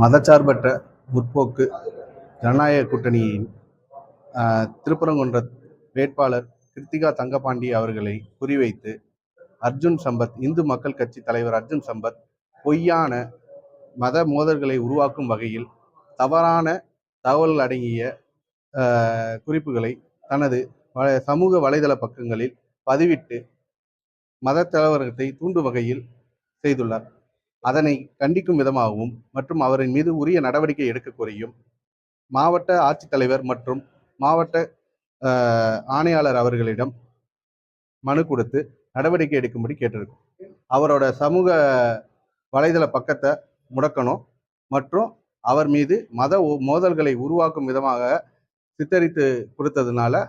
மதச்சார்பற்ற முற்போக்கு ஜனநாயக கூட்டணியின் திருப்பரங்குன்ற வேட்பாளர் கிருத்திகா தங்கபாண்டி அவர்களை குறிவைத்து அர்ஜுன் சம்பத், இந்து மக்கள் கட்சி தலைவர் அர்ஜுன் சம்பத் பொய்யான மத மோதல்களை உருவாக்கும் வகையில் தவறான தகவல்கள் அடங்கிய குறிப்புகளை தனது சமூக வலைதள பக்கங்களில் பதிவிட்டு மத தலைவர்களை தூண்டும் வகையில் செய்துள்ளார். அதனை கண்டிக்கும் விதமாகவும் மற்றும் அவரின் மீது உரிய நடவடிக்கை எடுக்க கோரியும் மாவட்ட ஆட்சித்தலைவர் மற்றும் மாவட்ட ஆணையாளர் அவர்களிடம் மனு கொடுத்து நடவடிக்கை எடுக்கும்படி கேட்டிருக்கோம். அவரோட சமூக வலைதள பக்கத்தை முடக்கணும் மற்றும் அவர் மீது மத மோதல்களை உருவாக்கும் விதமாக சித்தரித்து கொடுத்ததுனால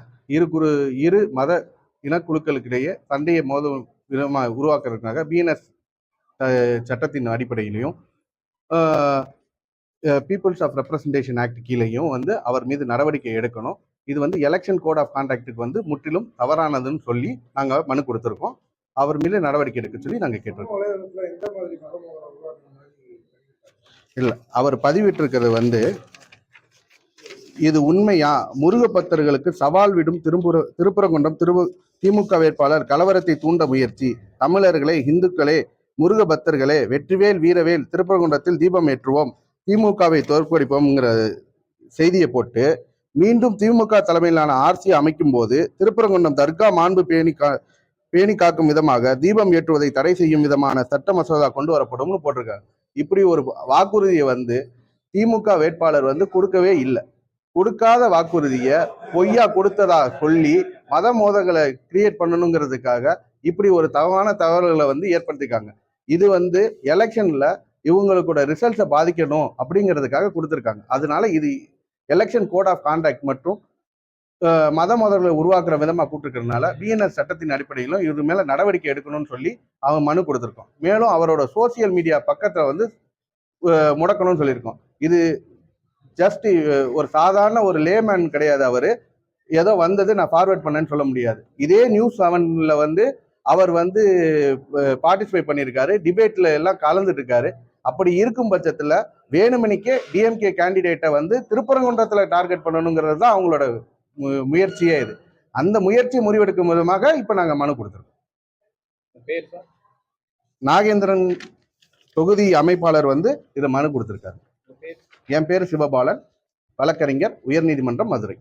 இரு மத இனக்குழுக்களுக்கிடையே சண்டையை மோதும் விதமாக உருவாக்குறதுக்காக பிஎன்எஸ் சட்டத்தின் அடிப்படையிலையும் பீப்புள்ஸ் ஆஃப் ரெப்ரசன்டேஷன் ஆக்ட் கீழேயும் அவர் மீது நடவடிக்கை எடுக்கணும். இது எலெக்ஷன் கோட் ஆஃப் கான்டாக்டுக்கு முற்றிலும் தவறானதுன்னு சொல்லி நாங்கள் மனு கொடுத்துருக்கோம். அவர் மீது நடவடிக்கை எடுக்க சொல்லி நாங்கள் கேட்டிருக்கோம். இல்லை, அவர் பதிவிட்டிருக்கிறது இது உண்மையா? முருக பக்தர்களுக்கு சவால் விடும் திருப்பரங்குன்றம் திமுக வேட்பாளர் கலவரத்தை தூண்ட முயற்சி. தமிழர்களே, இந்துக்களே, முருக பக்தர்களே, வெற்றிவேல் வீரவேல், திருப்பரங்குன்றத்தில் தீபம் ஏற்றுவோம், திமுகவை தோற்கடிப்போம்ங்கிற செய்தியை போட்டு மீண்டும் திமுக தலைமையிலான ஆட்சி அமைக்கும் போது திருப்பரங்குன்றம் தர்கா மாண்பு பேணி காக்கும் விதமாக தீபம் ஏற்றுவதை தடை செய்யும் விதமான சட்ட மசோதா கொண்டு வரப்படும்னு போட்டிருக்காங்க. இப்படி ஒரு வாக்குறுதியை திமுக வேட்பாளர் கொடுக்கவே இல்லை. கொடுக்காத வாக்குறுதியை பொய்யா கொடுத்ததா சொல்லி மத மோதல்களை கிரியேட் பண்ணணுங்கிறதுக்காக இப்படி ஒரு தவறான தகவல்களை ஏற்படுத்திக்காங்க. இது எலெக்ஷன்ல இவங்களோட ரிசல்ட்ஸை பாதிக்கணும் அப்படிங்கிறதுக்காக கொடுத்துருக்காங்க. அதனால இது எலெக்ஷன் கோட் ஆஃப் கான்டாக்ட் மற்றும் மத மோதல்களை உருவாக்குற விதமாக கூப்பிட்டுருக்கிறதுனால பிஎன்எஸ் சட்டத்தின் அடிப்படையிலும் இது மேல நடவடிக்கை எடுக்கணும்னு சொல்லி அவங்க மனு கொடுத்துருக்கோம். மேலும் அவரோட சோசியல் மீடியா பக்கத்தை முடக்கணும்னு சொல்லியிருக்கோம். இது ஜஸ்ட் ஒரு சாதாரண ஒரு லேமேன் கிடையாது. அவர் ஏதோ நான் ஃபார்வர்ட் பண்ணேன்னு சொல்ல முடியாது. இதே நியூஸ் 7ல அவர் பார்ட்டிசிபேட் பண்ணியிருக்காரு, டிபேட்ல எல்லாம் கலந்துட்டு இருக்காரு. அப்படி இருக்கும் பட்சத்துல வேணுமணிக்கே டிஎம்கே கேண்டிடேட்டை திருப்பரங்குன்றத்துல டார்கெட் பண்ணணுங்கிறது தான் அவங்களோட முயற்சியே. இது அந்த முயற்சி முறிவெடுக்கும் விதமாக இப்ப நாங்க மனு கொடுத்துருக்கோம். நாகேந்திரன் தொகுதி அமைப்பாளர் இதை மனு கொடுத்திருக்காரு. என் பேரு சிவபாலன், வழக்கறிஞர், உயர்நீதிமன்றம், மதுரை.